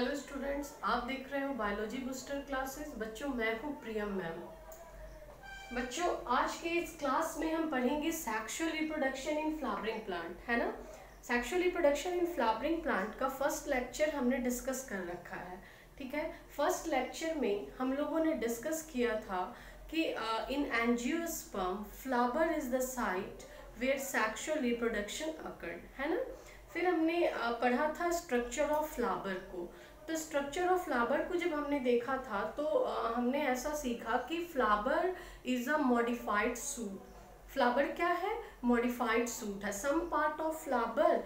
Hello students, आप देख रहे हो बायोलॉजी बूस्टर क्लासेस। बच्चों, मैं हूँ प्रियम मैम। बच्चों, आज के इस क्लास में हम पढ़ेंगे sexual reproduction in flowering plant, है ना। Sexual reproduction in flowering plant का फर्स्ट लेक्चर हमने डिस्कस कर रखा है, ठीक है। फर्स्ट लेक्चर में हम लोगों ने डिस्कस किया था कि in angiosperm flower is the site where sexual reproduction occurred, है ना। फिर हमने पढ़ा था स्ट्रक्चर ऑफ फ्लावर को। तो स्ट्रक्चर ऑफ फ्लावर को जब हमने देखा था तो हमने ऐसा सीखा कि flower is a modified shoot. Flower क्या है? मॉडिफाइड सूट है। Some part of flower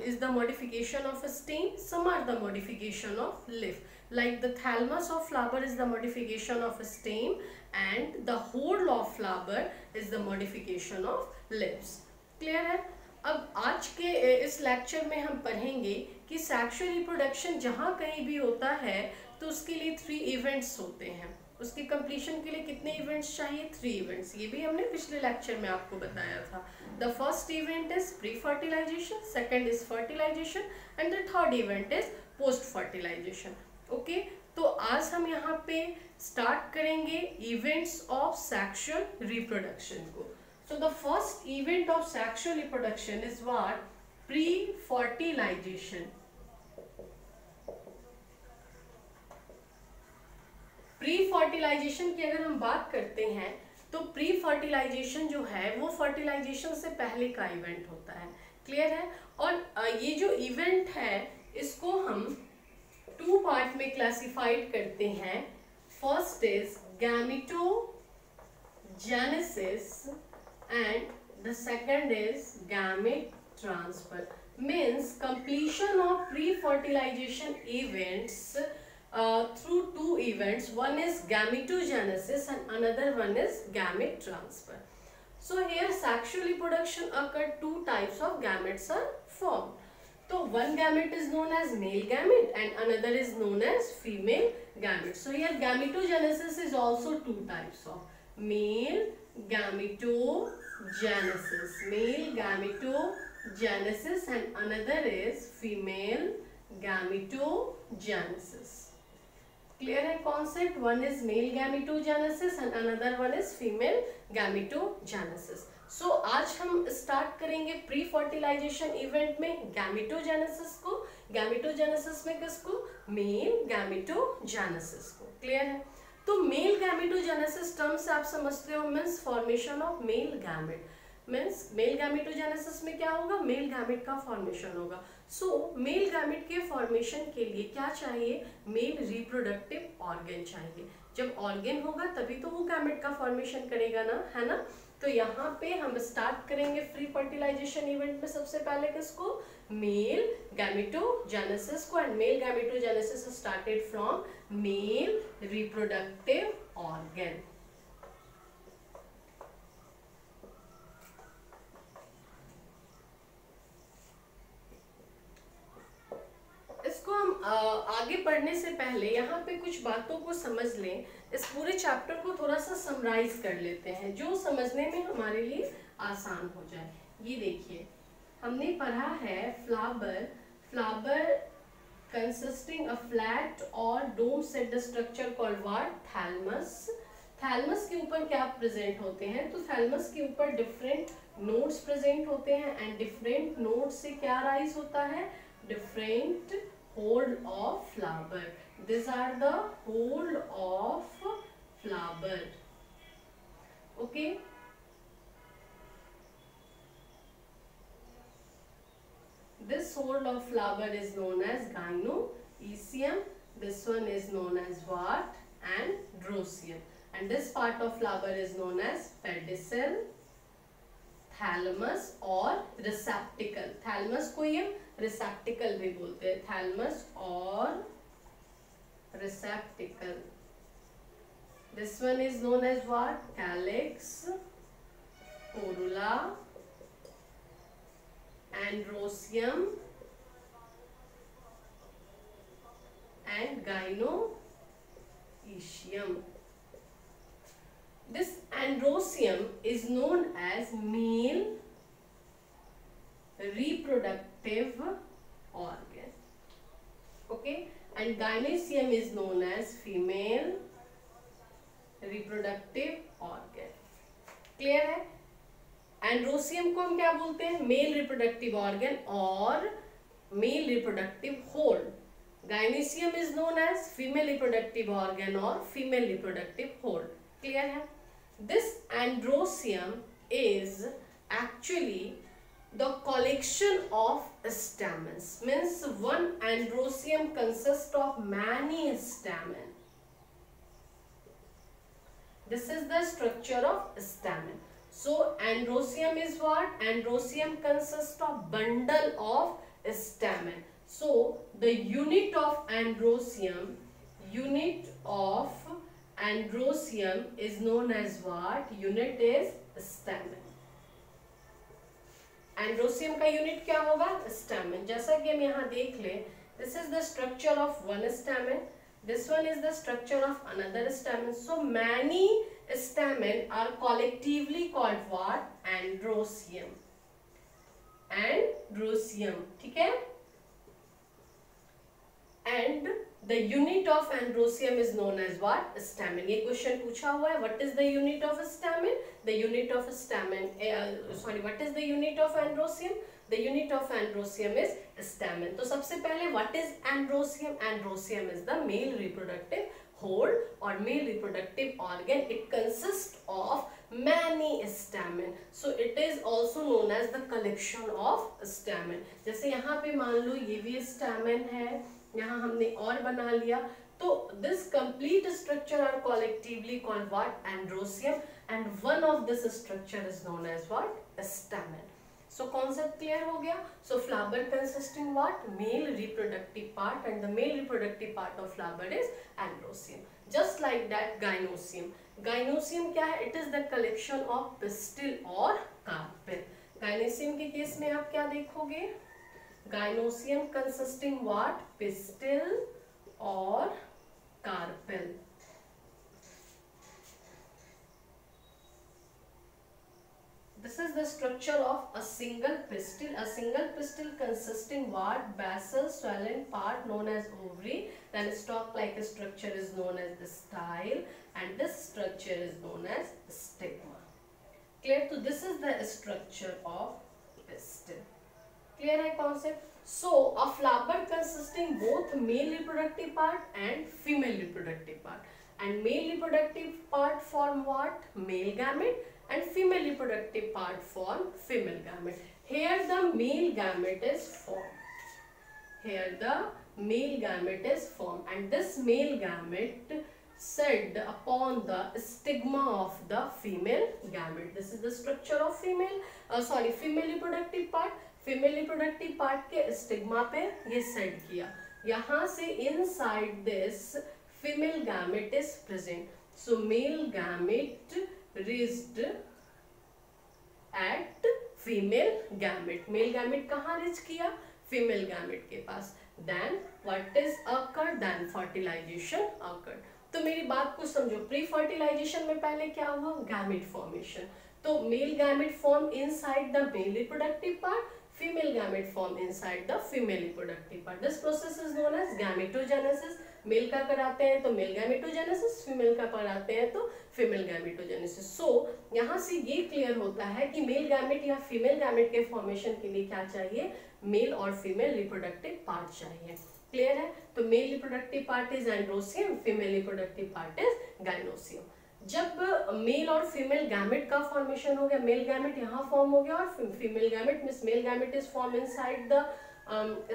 is the modification of a stem, some are the modification of leaf. Like the thalamus of flower is the modification of a stem and the whole of flower is the modification of leaves. Clear है? अब आज के इस lecture में हम पढ़ेंगे कि sexual reproduction जहाँ कहीं भी होता है तो उसके लिए 3 इवेंट्स होते हैं। उसके कंप्लीशन के लिए कितने इवेंट्स चाहिए? 3 इवेंट्स। ये भी हमने पिछले लेक्चर में आपको बताया था। The first event is pre fertilization, second is fertilization and the third event is post fertilization. Okay, तो आज हम यहाँ पे स्टार्ट करेंगे इवेंट्स ऑफ सेक्सुअल रिप्रोडक्शन को। So the first event of sexual reproduction is what? Pre-fertilization. Pre-fertilization की अगर हम बात करते हैं तो pre-fertilization जो है वो fertilization से पहले का इवेंट होता है। क्लियर है? और ये जो इवेंट है इसको हम 2 पार्ट में क्लासिफाइड करते हैं। First is gametogenesis and the second is gamete transfer. Means completion of pre-fertilization events through 2 events. One is gametogenesis and another one is gamete transfer. So here sexual reproduction occur, 2 types of gametes are formed. So one gamete is known as male gamete and another is known as female gamete. So here gametogenesis is also 2 types of male gametogenesis, and another is female gametogenesis. Clear है concept? One is male gametogenesis and another one is female gametogenesis. So आज हम start करेंगे pre fertilization event में gametogenesis को। Gametogenesis में किसको? Male gametogenesis को। Clear है? तो मेल गैमेटोजेनेसिस टर्म से आप समझते हो means formation of male gamete. Means male gametogenesis में क्या होगा? मेल गैमेट का फॉर्मेशन होगा। सो मेल गैमेट के फॉर्मेशन के लिए क्या चाहिए? मेल रिप्रोडक्टिव ऑर्गन चाहिए। जब ऑर्गन होगा तभी तो वो गैमेट का फॉर्मेशन करेगा ना, है ना। तो यहाँ पे हम स्टार्ट करेंगे प्री फर्टिलाइजेशन इवेंट में सबसे पहले किसको? मेल गैमेटोजेनेसिस को। And male gametogenesis started from male reproductive organ. इसको हम आगे पढ़ने से पहले यहाँ पे कुछ बातों को समझ लें। इस पूरे चैप्टर को थोड़ा सा समराइज कर लेते हैं जो समझने में हमारे लिए आसान हो जाए। ये देखिए, हमने पढ़ा है flower consisting a flat or dome set the structure called what? thalamus. Thalamus के ऊपर क्या प्रेजेंट होते हैं? तो थैलमस के ऊपर डिफरेंट नोड्स प्रेजेंट होते हैं एंड डिफरेंट नोड से क्या राइज होता है? Different hold of flower. These are the hold of flower. Okay. This hold of flower is known as gynoecium. This one is known as what? Androcium. And this part of flower is known as pedicel, thalamus or receptacle. Thalamus को ये receptacle भी बोलते हैं। thalamus और receptacle. This one is known as what? Calyx, corolla, androcium and gynoecium. This androcium is known as male reproductive organ. Okay, and gynoecium is known as female reproductive organ. Clear है? Androecium को हम क्या बोलते हैं? Male reproductive organ और male reproductive whorl. Gynoecium is known as female reproductive organ और female reproductive whorl. Clear है? This androecium is actually the collection of stamens. Means one androcium consists of many stamen. This is the structure of stamen. So androcium is what? Androcium consists of bundle of stamen. So the unit of androcium is known as what? Unit is stamen. Androecium का unit क्या होगा? Stamen. जैसा कि हम यहाँ देख ले, this is the structure of one stamen, this one is the structure of another stamen. So many stamen are collectively called what? Androecium. Androecium. ठीक है? And the unit of androecium is known as what? Stamen. ये question पूछा हुआ है. What is the unit of stamen? The unit of stamen, what is the unit of androcium? The unit of androcium is stamen. तो सबसे पहले what is androcium? Androcium is the male reproductive whole or male reproductive organ. It consists of many stamen. So it is also known as the collection of stamen. जैसे यहाँ पे मान लो ये भी stamen है, यहाँ हमने और बना लिया, तो this complete structure are collectively called what? Androcium. And one of this structure is known as what? Stamen. So concept clear हो गया? So flower consisting what? Male reproductive part, and the male reproductive part of flower is androcium. Just like that gynocium. Gynocium क्या है? It is the collection of pistil और carpel. Gynocium के case में आप क्या देखोगे? Gynocium consisting what? Pistil और carpel. This is the structure of a single pistil. A single pistil consisting what? Basal swollen part known as ovary. Then stalk-like structure is known as the style, and this structure is known as stigma. Clear? So this is the structure of pistil. Clear है concept? So a flower consisting both male reproductive part and female reproductive part. And male reproductive part form what? Male gamete. And female reproductive part form female gamete. Here the male gamete is formed. Here the male gamete is formed, and this male gamete set upon the stigma of the female gamete. This is the structure of female reproductive part. Female reproductive part के stigma पे ये set किया. यहाँ से inside this female gamete is present. So male gamete reached at female gamete. Male gamete कहाँ reach किया? Female gamete के पास. Then what is occurred? Then fertilization occurred. तो मेरी बात को समझो. प्री फर्टिलाइजेशन में पहले क्या हुआ? Gamete formation. तो male gamete form inside the male reproductive part, female gamete form inside the female reproductive part. This process is known as gametogenesis. Male का कराते हैं तो मेल गैमेटोजेनेसिस, फीमेल का कराते हैं तो फीमेल गैमेटोजेनेसिस. सो यहाँ से ये क्लियर होता है कि मेल गैमेट या फीमेल गैमेट के फॉर्मेशन के लिए क्या चाहिए? मेल और फीमेल रिप्रोडक्टिव पार्ट चाहिए. क्लियर है? तो male reproductive part is androecium, female reproductive part is gynoecium. जब मेल और फीमेल गैमेट का फॉर्मेशन हो गया, मेल गैमेट यहाँ फॉर्म हो गया और female gamete means male gamete is form inside the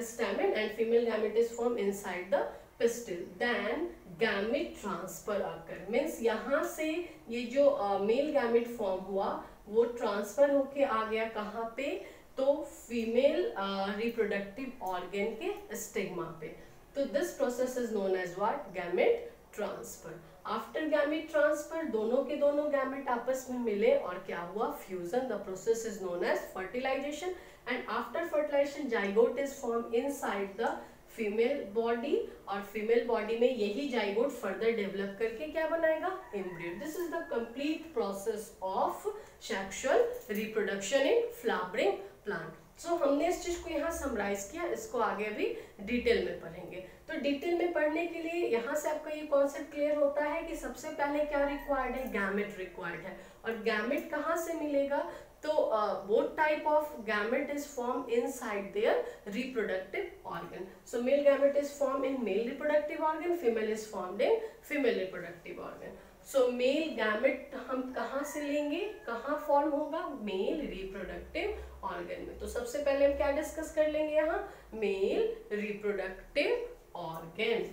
stamen and female gamete is form inside the pistil. Then gamete transfer आकर मींस यहाँ से ये जो मेल गैमेट फॉर्म हुआ वो ट्रांसफर होके आ गया कहाँ पे? तो फीमेल रिप्रोडक्टिव ऑर्गन के स्टिग्मा पे. तो this process is known as what? Gamete transfer. After gamete transfer दोनों के दोनों गैमेट आपस में मिले और क्या हुआ? Fusion. The process is known as fertilization. And after fertilization zygote is form inside the female body और फीमेल बॉडी में यही जाइगोट फर्दर डेवलप करके क्या बनाएगा? Embryo. This is the complete process of sexual reproduction in flowering plant. So हमने इस चीज को यहाँ समराइज किया, इसको आगे अभी डिटेल में पढ़ेंगे। तो डिटेल में पढ़ने के लिए यहाँ से आपका ये कॉन्सेप्ट क्लियर होता है कि सबसे पहले क्या रिक्वायर्ड है, गैमेट रिक्वायर्ड है। और गैमेट कहाँ से मिलेगा, तो both type of gamete is formed inside their reproductive organ. So male gamete is formed in male reproductive organ, female is formed in female reproductive organ. So male gamete हम कहाँ से लेंगे, कहाँ फॉर्म होगा, मेल रिप्रोडक्टिव ऑर्गन में। तो सबसे पहले हम क्या डिस्कस कर लेंगे यहाँ, मेल रिप्रोडक्टिव ऑर्गन।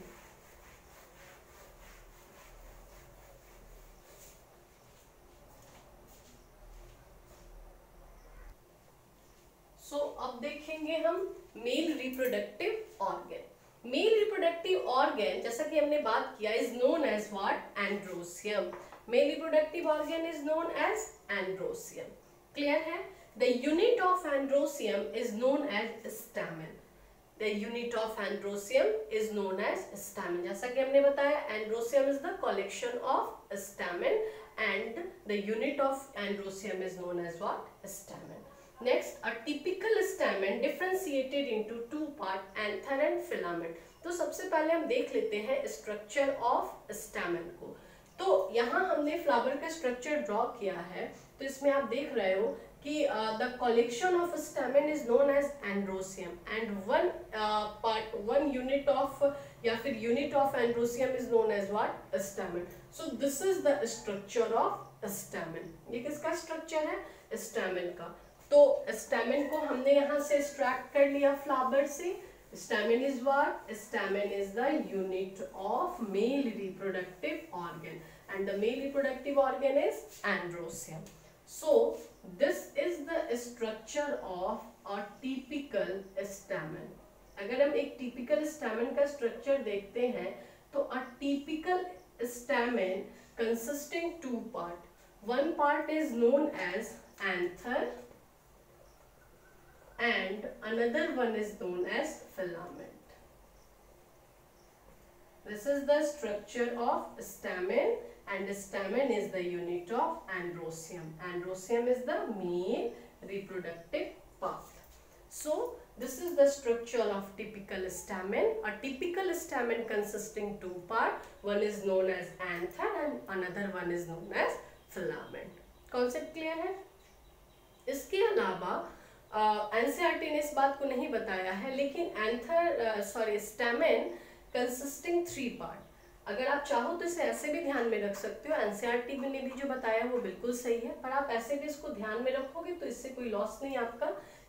अब देखेंगे हम male reproductive organ. Male reproductive organ जैसा कि हमने बात किया is known as what, androecium. Male reproductive organ is known as androecium. Clear है? The unit of androecium is known as stamen. The unit of androecium is known as stamen. जैसा कि हमने बताया androecium is the collection of stamen and the unit of androecium is known as what, stamen. Next, a typical stamen differentiated into two part, anther and filament। तो सबसे पहले हम देख लेते हैं स्ट्रक्चर ऑफ स्टैमेन को। तो यहाँ हमने फ्लावर का स्ट्रक्चर ड्रॉ किया है। तो इसमें आप देख रहे हो कि the collection of stamen is known as androecium and one unit of या फिर unit of androecium is known as what, stamen. So this is the structure of stamen. ये किसका स्ट्रक्चर है, स्टैमेन का। तो स्टैमेन को हमने यहाँ से एक्सट्रैक्ट कर लिया फ्लावर से। Stamen is what, stamen is the unit of male reproductive organ and the male reproductive organ is androecium. So this is the structure of a typical stamen. अगर हम एक टिपिकल स्टैमेन का structure देखते हैं तो a typical stamen consisting two part, one part is known as anther and another one is known as filament. This is the structure of stamen and stamen is the unit of androcium. Androcium is the male reproductive part. So this is the structure of typical stamen. A typical stamen consisting two part, one is known as anther and another one is known as filament. Concept clear है? इसके अलावा NCERT ने इस बात को नहीं बताया है, लेकिन स्टैमेन कंसिस्टिंग थ्री पार्ट। अगर आप चाहो तो इसे ऐसे भी ध्यान में रख सकते हो। एनसीईआरटी ने भी जो बताया वो बिल्कुल सही है, पर आप ऐसे भी इसको ध्यान में रखोगे तो इससे कोई लॉस नहीं आपका,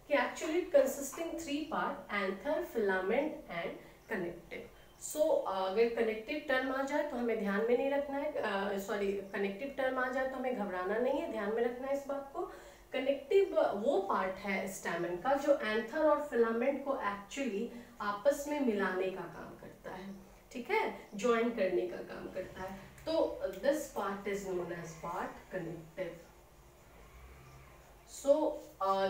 कि actually consisting three part, anther, filament and connective. So अगर कनेक्टिव टर्म आ जाए तो हमें ध्यान में नहीं रखना है, कनेक्टिव टर्म आ जाए तो हमें घबराना नहीं है, ध्यान में रखना है इस बात को। कनेक्टिव वो पार्ट है स्टैमेन का जो एंथर और फिलामेंट को एक्चुअली आपस में मिलाने का काम करता है, ठीक है, ज्वाइन करने का काम करता है। तो this part is known as part connective. So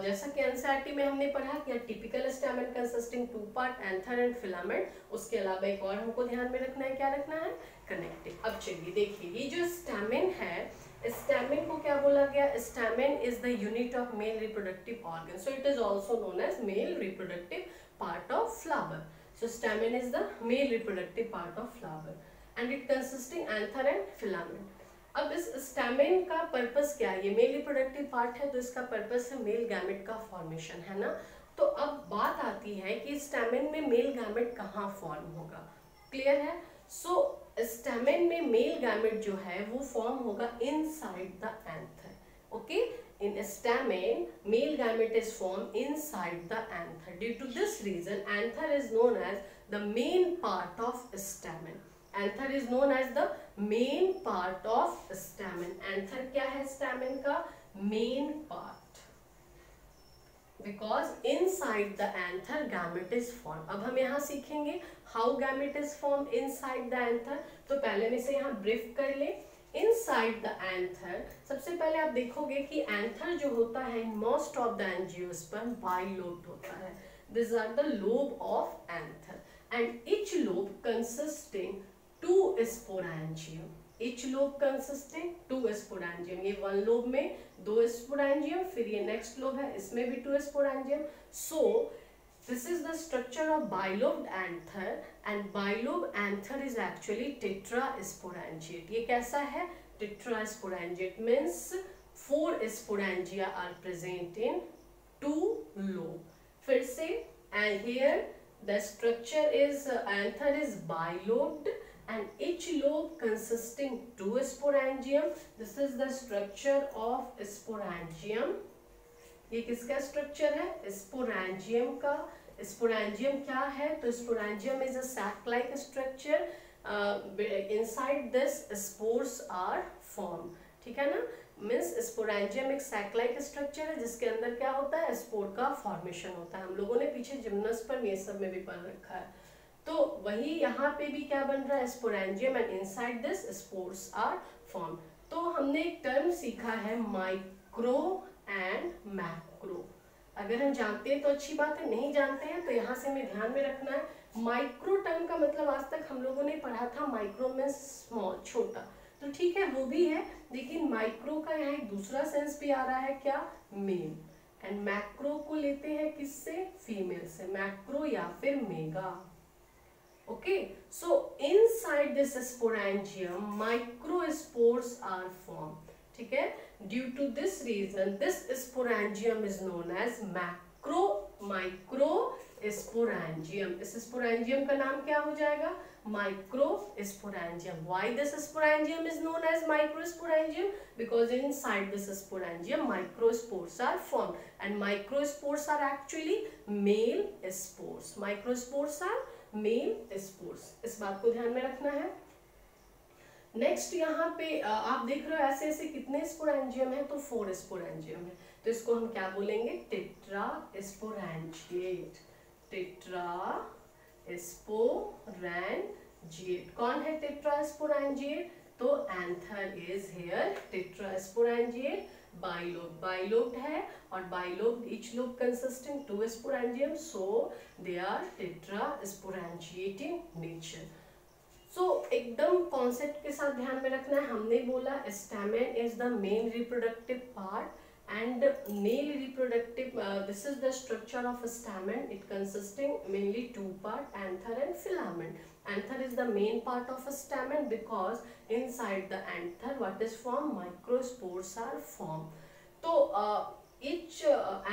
जैसा कि एनसीईआरटी में हमने पढ़ा कि typical stamen consisting two part, anther and filament. उसके अलावा एक और हमको ध्यान में रखना है, क्या रखना है, कनेक्टिव। अब चलिए देखिए, ये जो स्टैमेन है, स्टैमेन को क्या बोला गया, stamen is the unit of male reproductive organ, so it is also known as male reproductive part of flower. So stamen is the male reproductive part of flower and it consisting anther and filament. अब इस stamen का purpose क्या है, ये mail reproductive part है तो इसका purpose है मेल गैमेट का फॉर्मेशन, है ना। तो अब बात आती है कि स्टैमेन में मेल गैमेट कहाँ फॉर्म होगा, क्लियर है। सो स्टैमेन में मेल गैमेट जो है वो फॉर्म होगा inside the anther, okay. In stamen male gamete is form inside the anther. Due to this reason anther is known as the main part of stamen. Anther is known as the main part of stamen. Anther क्या है stamen का, main part, because inside the anther gamete is form. अब हम यहाँ सीखेंगे how gamete is form inside the anther. तो पहले में से यहाँ ब्रीफ कर ले। इनसाइड द एंथर सबसे पहले आप देखोगे कि एंथर जो होता है in most of the angiosperm bilobed होता है। This are the lobe of anther and each lobe consisting two sporangium. each lobe consisting 2 sporangium, ये 1 लोब में 2 स्पोरेंजियम, फिर ये नेक्स्ट लोब है इसमें भी 2 sporangium. So this is the structure of bilobed anther and bilobed anther is actually tetrasporangiate. ये कैसा है? Tetrasporangiate means 4 sporangia are present in 2 lobe. फिर से, and here the structure is anther is bilobed and each lobe consisting 2 sporangium. This is the structure of sporangium. ये किसका structure है? Sporangium का. Sporangium क्या है? तो sporangium is a sac like structure. Inside this spores are form. ठीक है ना? मीन्स स्पोरेंजियम एक सैक लाइक स्ट्रक्चर है जिसके अंदर क्या होता है? स्पोर का फॉर्मेशन होता है. हम लोगों ने पीछे जिम्नास्पर्म ये सब में भी पढ़ रखा है. तो वही यहाँ पे भी क्या बन रहा है? Sporangium and inside this spores are form. तो हमने एक टर्म सीखा है माइक्रो एंड मैक्रो. अगर हम जानते हैं तो अच्छी बात है, नहीं जानते हैं तो यहाँ से हमें ध्यान में रखना है. माइक्रो टर्म का मतलब आज तक हम लोगों ने पढ़ा था माइक्रो में स्मॉल, छोटा. तो ठीक है, वो भी है, लेकिन माइक्रो का यहाँ एक दूसरा सेंस भी आ रहा है. क्या? मेल. एंड मैक्रो को लेते हैं किससे? फीमेल से. मैक्रो या फिर mega. Okay, so inside this sporangium microspores are form. ठीक है, due to this reason this sporangium is known as micro sporangium. इस स्पोरेंजियम का नाम क्या हो जाएगा? Micro sporangium. Why this sporangium is known as micro sporangium? Because inside this sporangium microspores are form and microspores are actually male spores. Microspores are male spores. इस बात को ध्यान में रखना है. नेक्स्ट यहाँ पे आप देख रहे हो ऐसे ऐसे कितने स्पोरेंजियम है? तो 4 स्पोरेंजियम है. तो इसको हम क्या बोलेंगे? Tetra sporangiate. Tetra sporangiate. कौन है टेट्रा स्पोरेंजिएट? तो anther is here tetra sporangiate. Bilobed है और bilobed each lobe consisting 2 sporangium, so they are tetra sporangiate in nature. So एकदम कॉन्सेप्ट के साथ ध्यान में रखना है. हमने बोला stamen is the main reproductive part and male reproductive. This is the structure of stamen. It consisting mainly 2 part, anther and filament. Anther is the main part of a stamen because inside the anther what is formed? Microspores are formed. So each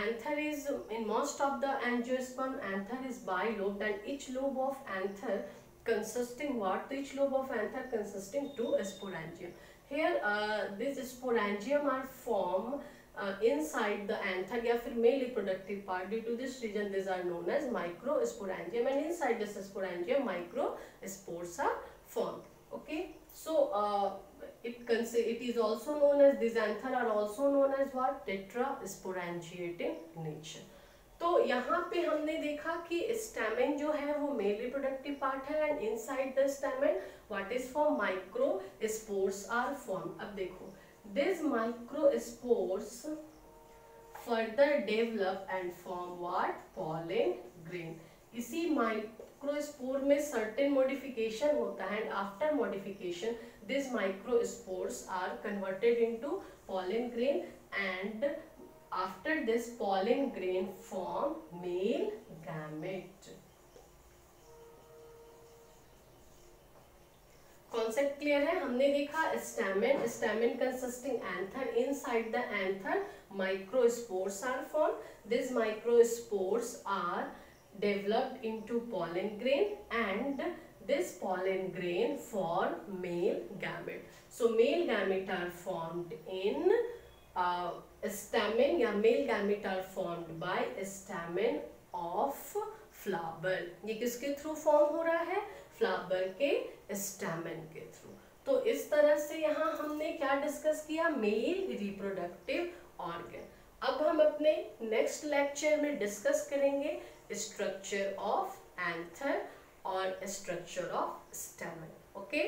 anther is in most of the angiosperm anther is bilobed and each lobe of anther consisting what? Each lobe of anther consisting 2 sporangium. Here these sporangium are formed inside the anther या फिर male reproductive part. Due to this reason these are known as microsporangium and inside this sporangium microspores are formed. Okay, so it is also known as, these anther are also known as what? Tetrasporangiate in nature. तो यहाँ पे हमने देखा कि stamen जो है वो male reproductive part है and inside the stamen what is form? Microspores are form. अब देखो, these microspores further develop and form what? Pollen grain. इसी माइक्रोस्पोर में certain modification होता है and after modification these microspores are converted into pollen grain and after this pollen grain form male gamete. Concept clear है? हमने देखा stamen. Stamen consisting anther. Inside the anther microspores are form. This microspores are developed into pollen grain and this pollen grain form male gamete. So male gamete are formed in stamen या male gamete are formed by stamen of flower. ये किसके through form हो रहा है? Flower के stamen के through. तो इस तरह से यहाँ हमने क्या डिस्कस किया? Mail reproductive organ. अब हम अपने नेक्स्ट लेक्चर में डिस्कस करेंगे स्ट्रक्चर ऑफ एंथर और स्ट्रक्चर ऑफ स्टैमेन. ओके.